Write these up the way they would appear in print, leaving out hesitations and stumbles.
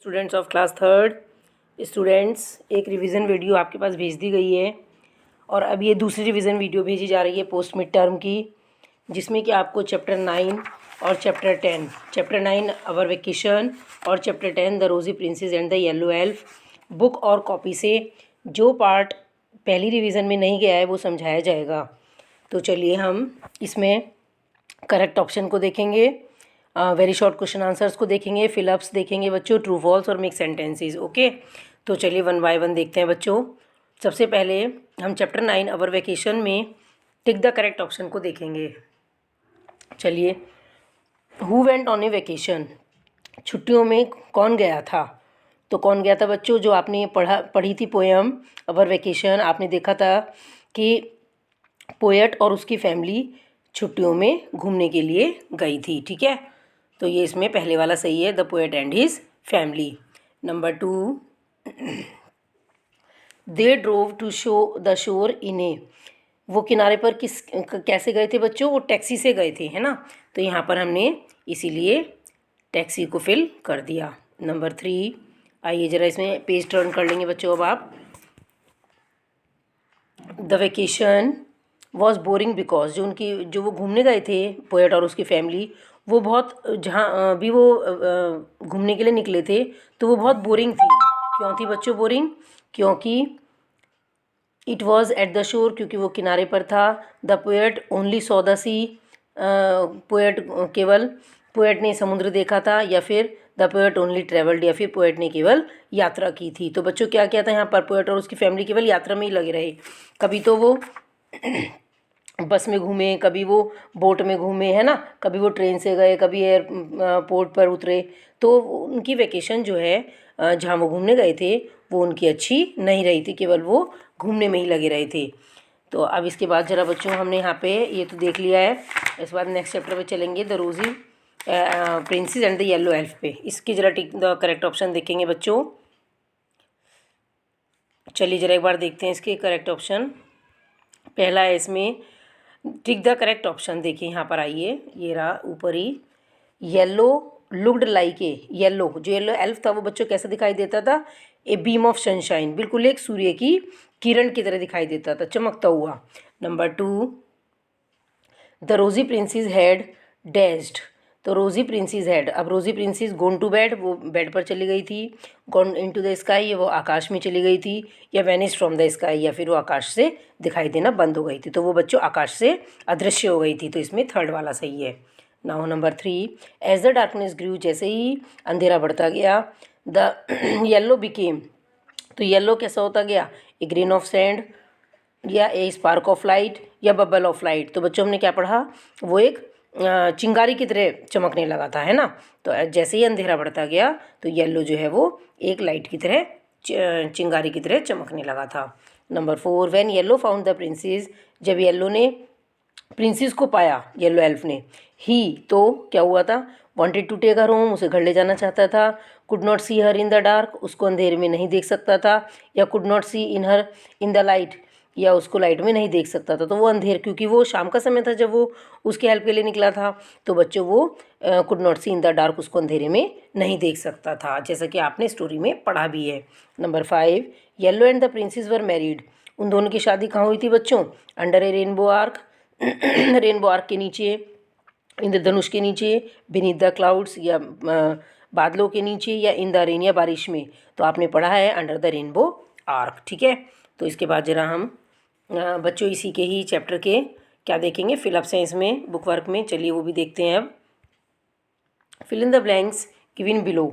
Students of class third, students एक revision video आपके पास भेज दी गई है और अब ये दूसरी रिवीजन वीडियो भेजी जा रही है पोस्ट मिड टर्म की, जिसमें कि आपको चैप्टर 9 और चैप्टर 9 अवर वेकेशन और chapter 10 the rosy princess and the yellow elf book और कॉपी से जो पार्ट पहली रिवीजन में नहीं गया है वो समझाया जाएगा। तो चलिए हम इसमें करेक्ट ऑप्शन को देखेंगे, वेरी शॉर्ट क्वेश्चन आंसर्स को देखेंगे, फिलअप्स देखेंगे बच्चों, ट्रू फॉल्स और मिक्स सेंटेंसेस। ओके, तो चलिए वन बाय वन देखते हैं बच्चों। सबसे पहले हम चैप्टर 9 अवर वेकेशन में टिक द करेक्ट ऑप्शन को देखेंगे। चलिए, who went on A vacation, छुट्टियों में कौन गया था? तो कौन गया था बच्चों? जो आपने पढ़ी थी पोएम अवर वेकेशन, आपने देखा था कि पोएट और उसकी फैमिली छुट्टियों में घूमने के लिए गई थी। ठीक है, तो ये इसमें पहले वाला सही है, the poet and his family. Number 2, they drove to show the shore in ए, वो किनारे पर कैसे गए थे बच्चों? वो टैक्सी से गए थे, है ना। तो यहाँ पर हमने इसीलिए टैक्सी को फिल कर दिया। नंबर 3, आइए ज़रा इसमें पेज टर्न कर लेंगे बच्चों। अब आप, the vacation was boring because, जो वो घूमने गए थे पोएट और उसकी फैमिली, वो बहुत, जहाँ भी वो घूमने के लिए निकले थे तो वो बहुत बोरिंग थी। क्यों थी बच्चों बोरिंग? क्योंकि it was at the shore, क्योंकि वो किनारे पर था। The poet only saw the sea, poet ने समुद्र देखा था, या फिर द पोएट ओनली ट्रेवल्ड, या फिर पोएट ने केवल यात्रा की थी। तो बच्चों क्या किया था यहाँ पर? पोएट और उसकी फैमिली केवल यात्रा में ही लगे रहे। कभी तो वो बस में घूमे, कभी वो बोट में घूमे, है ना, कभी वो ट्रेन से गए, कभी एयरपोर्ट पर उतरे। तो उनकी वेकेशन जो है, जहाँ वो घूमने गए थे, वो उनकी अच्छी नहीं रही थी, केवल वो घूमने में ही लगे रहे थे। तो अब इसके बाद ज़रा बच्चों, हमने यहाँ पे ये तो देख लिया है। इसके बाद नेक्स्ट चैप्टर पे चलेंगे, the rosy princess and the yellow elf पे। इसकी ज़रा टिक द करेक्ट ऑप्शन देखेंगे बच्चों। चलिए ज़रा एक बार देखते हैं इसके करेक्ट ऑप्शन। पहला है इसमें टिक द करेक्ट ऑप्शन, देखिए यहाँ पर आइए, ये रहा ऊपर ही। Yellow looked like a, yellow, जो येलो एल्फ था वो बच्चों कैसा दिखाई देता था? ए बीम ऑफ सनशाइन, बिल्कुल एक सूर्य की किरण की तरह दिखाई देता था, चमकता हुआ। Number 2, the rosy princess had dashed, तो रोज़ी प्रिंसेस हैड, अब rosy princess gone to bed, वो बेड पर चली गई थी। Gone into the sky, वो आकाश में चली गई थी। या वैनिश फ्रॉम द स्काई, या फिर वो आकाश से दिखाई देना बंद हो गई थी। तो वो बच्चों आकाश से अदृश्य हो गई थी, तो इसमें थर्ड वाला सही है। Now number 3, as the darkness grew, जैसे ही अंधेरा बढ़ता गया, द येलो बिकेम, तो येलो कैसा होता गया? ए ग्रेन ऑफ सैंड, या ए स्पार्क ऑफ लाइट, या बबल ऑफ लाइट। तो बच्चों हमने क्या पढ़ा? वो एक चिंगारी की तरह चमकने लगा था, है ना। तो जैसे ही अंधेरा बढ़ता गया तो येलो जो है वो एक लाइट की तरह, चिंगारी की तरह चमकने लगा था। Number 4, when yellow found the princess, जब येलो ने प्रिंसेस को पाया, येलो एल्फ ने, ही, तो क्या हुआ था? Wanted to take her home, उसे घर ले जाना चाहता था। Could not see her in the dark, उसको अंधेरे में नहीं देख सकता था। या could not see in her in the light, या उसको लाइट में नहीं देख सकता था। तो वो क्योंकि वो शाम का समय था जब वो उसके हेल्प के लिए निकला था, तो बच्चों वो could not see in the dark, उसको अंधेरे में नहीं देख सकता था, जैसा कि आपने स्टोरी में पढ़ा भी है। Number 5, yellow and the princess were married, उन दोनों की शादी कहाँ हुई थी बच्चों? अंडर ए रेनबो आर्क, रेनबो आर्क के नीचे, इंद्रधनुष के नीचे, बीनीथ द क्लाउड्स, या बादलों के नीचे, या इन द रेन, या बारिश में। तो आपने पढ़ा है अंडर द रेनबो आर्क। ठीक है, तो इसके बाद जरा हम बच्चों इसी के ही चैप्टर के क्या देखेंगे, फिलअप्स हैं इसमें बुक वर्क में। चलिए वो भी देखते हैं। अब fill in the blanks given below,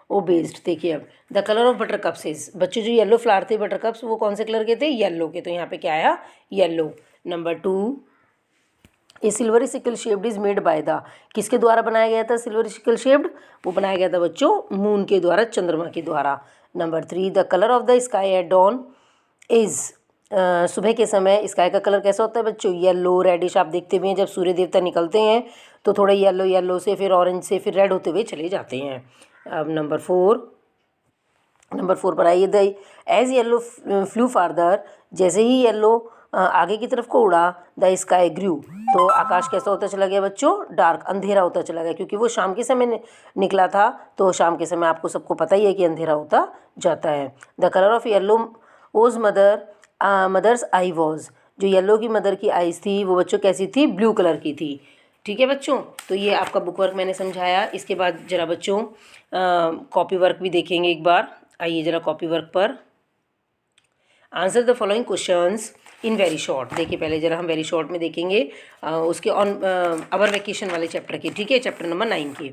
O based, देखिए अब the colour of buttercups is, बच्चों जो येलो फ्लावर थे बटर कप्स, वो कौन से कलर के थे? येलो के। तो यहाँ पे क्या आया? Yellow. Number 2, A silvery sickle shaped is made by the, किसके द्वारा बनाया गया था सिल्वरी सिकल शेप्ड? वो बनाया गया था बच्चों मून के द्वारा, चंद्रमा के द्वारा। Number 3, the colour of the sky at dawn is, सुबह के समय स्काई का कलर कैसा होता है बच्चों? Yellow reddish. आप देखते हुए हैं जब सूर्य देवता निकलते हैं तो थोड़ा येलो से, फिर ऑरेंज से, फिर रेड होते हुए चले जाते हैं। अब नंबर 4 पर आइए, the edge yellow flew farther, जैसे ही येलो आगे की तरफ को उड़ा, द स्काई ग्रू, तो आकाश कैसा होता चला गया बच्चों, डार्क, अंधेरा होता चला गया, क्योंकि वो शाम के समय निकला था, तो शाम के समय आपको सबको पता ही है कि अंधेरा होता जाता है। द कलर ऑफ येलो ओज मदर्स आई वॉज, जो येलो की मदर की आइज़ थी वो बच्चों कैसी थी, ब्लू कलर की थी। ठीक है बच्चों, तो ये आपका बुक वर्क मैंने समझाया। इसके बाद जरा बच्चों कॉपी वर्क भी देखेंगे एक बार। आइए जरा कॉपी वर्क पर। Answer the following questions in very short. देखिए पहले जरा हम वेरी शॉर्ट में देखेंगे उसके ऑन अवर वेकेशन वाले चैप्टर के। ठीक है, चैप्टर नंबर 9 के।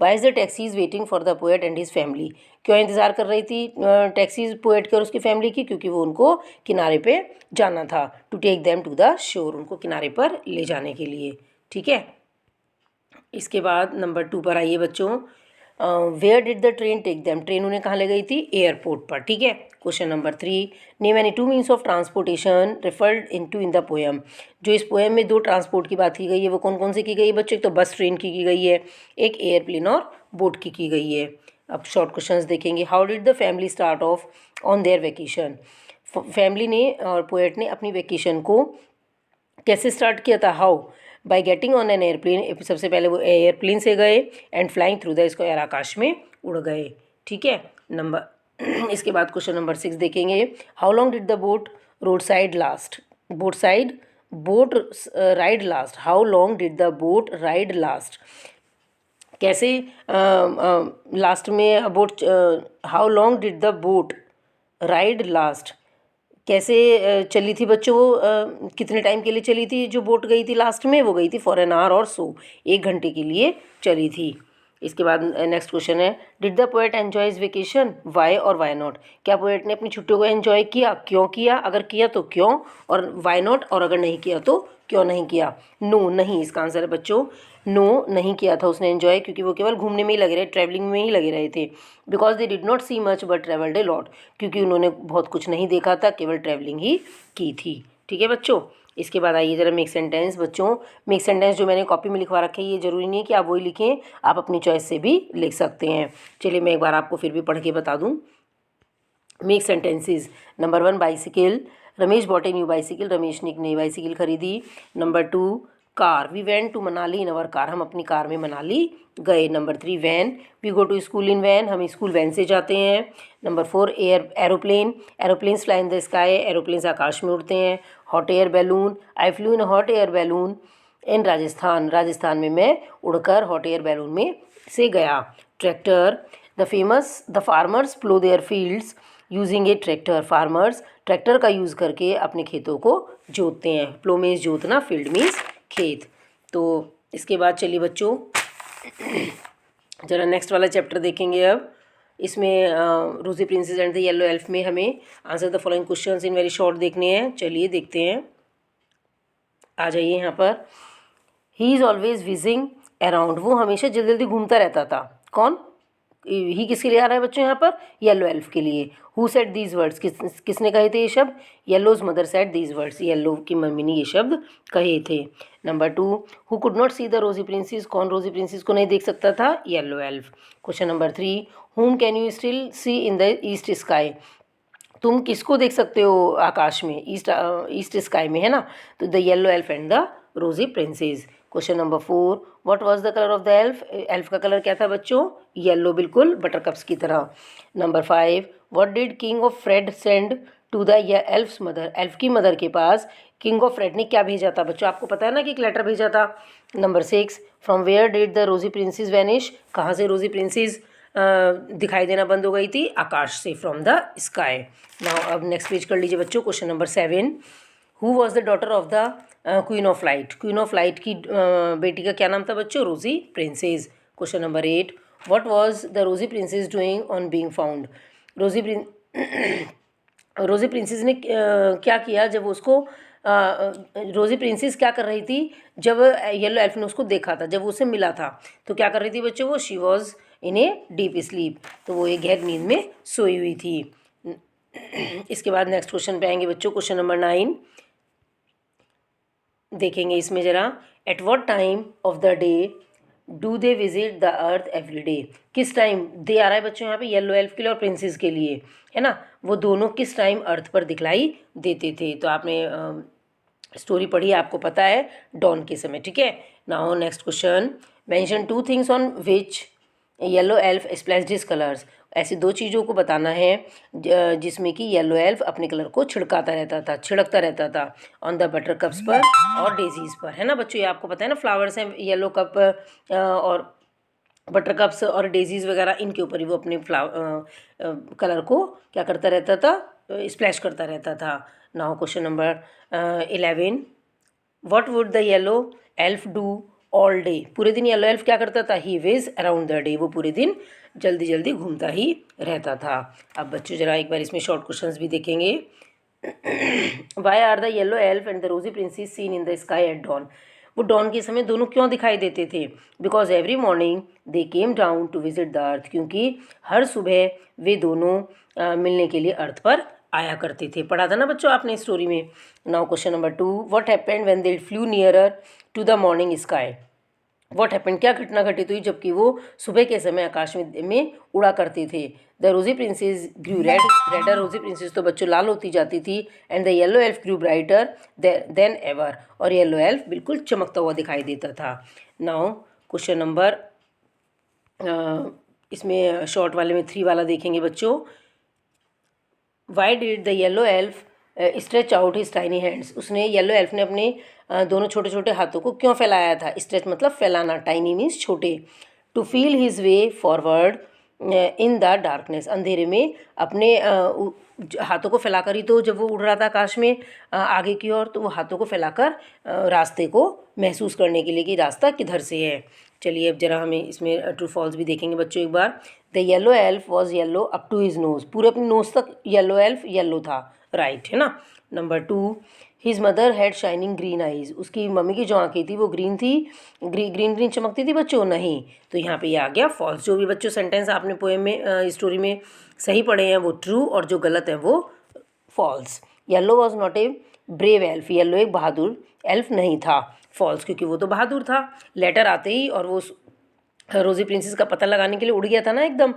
Why is the taxis waiting for the poet and his family, क्यों इंतज़ार कर रही थी टैक्सीज पोएट की और उसकी फैमिली की, क्योंकि वो उनको किनारे पे जाना था, to take them to the shore, उनको किनारे पर ले जाने के लिए। ठीक है, इसके बाद नंबर 2 पर आइए बच्चों। Where did the train take them, train उन्हें कहाँ ले गई थी, एयरपोर्ट पर। ठीक है, question number 3, name any 2 means of transportation referred into in the poem, जो इस पोएम में 2 ट्रांसपोर्ट की बात की गई है वो कौन कौन सी की गई है बच्चों, एक तो बस ट्रेन की गई है, एक एयरप्लेन और बोट की गई है। अब शॉर्ट क्वेश्चंस देखेंगे। How did the family start of on their vacation, family ने और पोएट ने अपनी वेकेशन को कैसे स्टार्ट किया था, how, by getting on an airplane, सबसे पहले वो एयरप्लेन से गए, and flying through the sky, आकाश में उड़ गए। ठीक है, नंबर इसके बाद क्वेश्चन नंबर 6 देखेंगे। How long did the boat road side last, boat ride last, how long did the boat ride last, कैसे लास्ट में boat, how long did the boat ride last, कैसे चली थी बच्चों वो, कितने टाइम के लिए चली थी जो बोट गई थी लास्ट में, वो गई थी फॉर एन आवर और सो, 1 घंटे के लिए चली थी। इसके बाद नेक्स्ट क्वेश्चन है, did the poet enjoy his vacation, why और वाई नॉट, क्या पोएट ने अपनी छुट्टियों को एन्जॉय किया, क्यों किया, अगर किया तो क्यों, और वाई नॉट, और अगर नहीं किया तो क्यों नहीं किया। नो, नहीं इसका आंसर है बच्चों, नो नहीं किया था उसने एन्जॉय, क्योंकि वो केवल घूमने में ही लगे रहे, ट्रैवलिंग में ही लगे रहे थे। Because they did not see much but travelled a lot, क्योंकि उन्होंने बहुत कुछ नहीं देखा था, केवल ट्रैवलिंग ही की थी। ठीक है बच्चों, इसके बाद आइए जरा मेक सेंटेंस। बच्चों मेक सेंटेंस जो मैंने कॉपी में लिखवा रखे हैं, ये ज़रूरी नहीं है कि आप वही लिखें, आप अपनी चॉइस से भी लिख सकते हैं। चलिए मैं एक बार आपको फिर भी पढ़ के बता दूँ। Make sentences. Number 1, bicycle, Ramesh bought a new bicycle, Ramesh ने एक नई बाइसिकल खरीदी। Number 2, car, we went to Manali in our car, हम अपनी कार में मनाली गए। Number 3, van, we go to school in van, हम स्कूल वैन से जाते हैं। Number 4, aeroplane, aeroplanes fly in the sky, aeroplanes आकाश में उड़ते हैं। Hot air balloon, I flew in hot air balloon in Rajasthan, Rajasthan में मैं उड़कर हॉट एयर बैलून में से गया। Tractor, the farmers plough their fields using a tractor, farmers tractor का यूज़ करके अपने खेतों को जोतते हैं। प्लो मीन्स जोतना, फील्ड मीन्स खेत। तो इसके बाद चलिए बच्चों जरा नेक्स्ट वाला चैप्टर देखेंगे। अब इसमें रोजी princess and the yellow elf में हमें answer the following questions in very short देखने हैं। चलिए देखते हैं, आ जाइए यहाँ पर। He is always wheezing around, वो हमेशा जल्दी जल्दी घूमता रहता था। कौन, ही किसके लिए आ रहा है बच्चों यहाँ पर, येलो एल्फ के लिए। हु सेड दीज वर्ड्स, किसने कहे थे ये शब्द, yellows mother said these words, yellow की मम्मी ने ये शब्द कहे थे। Number 2, who could not see the rosy princess, कौन रोजी प्रिंसेस को नहीं देख सकता था, yellow elf. Question number 3, whom can you still see in the east sky, तुम किसको देख सकते हो आकाश में, ईस्ट स्काई में, है ना, तो the yellow elf and the rosy princess. Question number 4, what was the colour of the elf, elf का कलर क्या था बच्चों, येलो, बिल्कुल बटरकप्स की तरह। Number 5, what did king of Fred send to the elf's mother, elf की mother के पास किंग ऑफ फ्रेड ने क्या भेजा था बच्चों, आपको पता है ना कि एक लेटर भेजा था। Number 6, from where did the rosy princess vanish, कहाँ से रोजी प्रिंसेस दिखाई देना बंद हो गई थी, आकाश से, फ्रॉम द स्काई। नाउ अब नेक्स्ट पेज कर लीजिए बच्चों। Question number 7, who was the daughter of the queen of light, queen of light की बेटी का क्या नाम था बच्चों, रोजी princess. Question number 8, what was the rosy princess doing on being found, रोजी प्रिंसेस ने क्या किया जब उसको रोजी प्रिंसेस क्या कर रही थी जब येलो एल्फ ने उसको देखा था, जब उससे मिला था, तो क्या कर रही थी बच्चों, वो she was in a deep sleep, तो वो एक गहरी नींद में सोई हुई थी। इसके बाद नेक्स्ट क्वेश्चन पे आएंगे बच्चों। क्वेश्चन नंबर 9 देखेंगे इसमें जरा, at what time of the day do they visit the earth every day, किस टाइम, दे आ रहा है बच्चों यहाँ पे येलो एल्फ के लिए और प्रिंसेस के लिए, है ना, वो दोनों किस टाइम अर्थ पर दिखलाई देते थे। तो आपने स्टोरी पढ़ी आपको पता है डॉन के समय, ठीक है। Now next question, mention 2 things on which yellow elf splashed his colours. ऐसी 2 चीज़ों को बताना है जिसमें कि येलो एल्फ अपने कलर को छिड़कता रहता था ऑन द बटर कप्स पर और डेजीज पर, है ना बच्चों। ये आपको पता है ना, फ्लावर्स हैं येलो कप और बटर कप्स और डेजीज वगैरह, इनके ऊपर ही वो अपने कलर को क्या करता रहता था, स्प्लैश करता रहता था। Now question number 11, what would the yellow elf do all day. पूरे दिन येलो एल्फ क्या करता था, ही वेज अराउंड द डे, वो पूरे दिन जल्दी जल्दी घूमता ही रहता था। अब बच्चों जरा एक बार इसमें शॉर्ट क्वेश्चंस भी देखेंगे। Why are the yellow elf and the rosy princess seen in the sky at dawn. वो डॉन के समय दोनों क्यों दिखाई देते थे, because every morning they came down to visit the earth, क्योंकि हर सुबह वे दोनों मिलने के लिए अर्थ पर आया करते थे। पढ़ा था ना बच्चों आपने स्टोरी में। Now question number 2, what happened when they flew nearer to the morning sky. What happened, क्या घटना घटित हुई जबकि वो सुबह के समय आकाश में उड़ा करते थे। The rosy princess grew redder, rosy princess तो बच्चों लाल होती जाती थी। And the yellow elf grew brighter than ever, और येलो एल्फ बिल्कुल चमकता हुआ दिखाई देता था। नाउ क्वेश्चन नंबर इसमें शॉर्ट वाले में 3 वाला देखेंगे बच्चों। Why did the yellow elf stretch out his tiny hands. उसने येलो एल्फ ने अपने दोनों छोटे छोटे हाथों को क्यों फैलाया था। स्ट्रेच मतलब फैलाना, टाइनी मीन्स छोटे। To feel his way forward in the darkness, अंधेरे में अपने हाथों को फैलाकर ही तो जब वो उड़ रहा था आकाश में आगे की ओर, तो वो हाथों को फैलाकर रास्ते को महसूस करने के लिए कि रास्ता किधर से है। चलिए अब जरा हमें इसमें ट्रू फॉल्स भी देखेंगे बच्चों एक बार। The yellow elf was yellow up to his nose, पूरे अपनी नोज तक येलो एल्फ येलो था, राइट है ना। Number 2, his mother had shining green eyes. उसकी मम्मी की जो आँखें थी वो ग्रीन थी, ग्रीन ग्रीन चमकती थी बच्चों, नहीं। तो यहाँ पे ये आ गया फॉल्स। जो भी बच्चों सेंटेंस आपने पोएम में स्टोरी में सही पढ़े हैं वो ट्रू, और जो गलत है वो false. Yellow was not a brave elf, yellow एक बहादुर एल्फ नहीं था, फॉल्स, क्योंकि वो तो बहादुर था। लेटर आते ही और वो रोजी प्रिंसेस का पता लगाने के लिए उड़ गया था ना एकदम।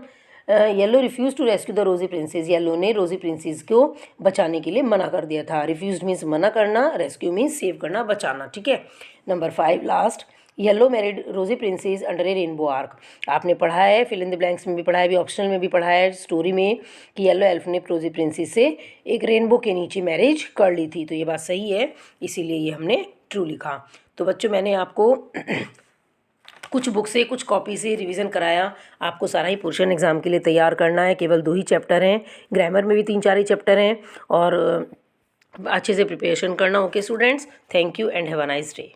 Yellow refuse to rescue the rosy princess, yellow ने रोजी प्रिंसेस को बचाने के लिए मना कर दिया था। रिफ्यूज मीन्स मना करना, रेस्क्यू मीन्स सेव करना, बचाना, ठीक है। नंबर 5 लास्ट, येलो मैरिड रोजी प्रिंसेस अंडर ए रेनबो आर्क। आपने पढ़ा है, फिल इन द ब्लैंक्स में भी पढ़ा है, अभी ऑप्शनल में भी पढ़ा है स्टोरी में कि येलो एल्फ ने रोजी प्रिंसेस से एक रेनबो के नीचे मैरिज कर ली थी। तो ये बात सही है, इसीलिए ये हमने ट्रू लिखा। तो बच्चों मैंने आपको कुछ बुक से कुछ कॉपी से रिवीजन कराया। आपको सारा ही पोर्शन एग्ज़ाम के लिए तैयार करना है। केवल 2 ही चैप्टर हैं, ग्रामर में भी 3-4 ही चैप्टर हैं, और अच्छे से प्रिपरेशन करना। Okay students, thank you and have a nice day.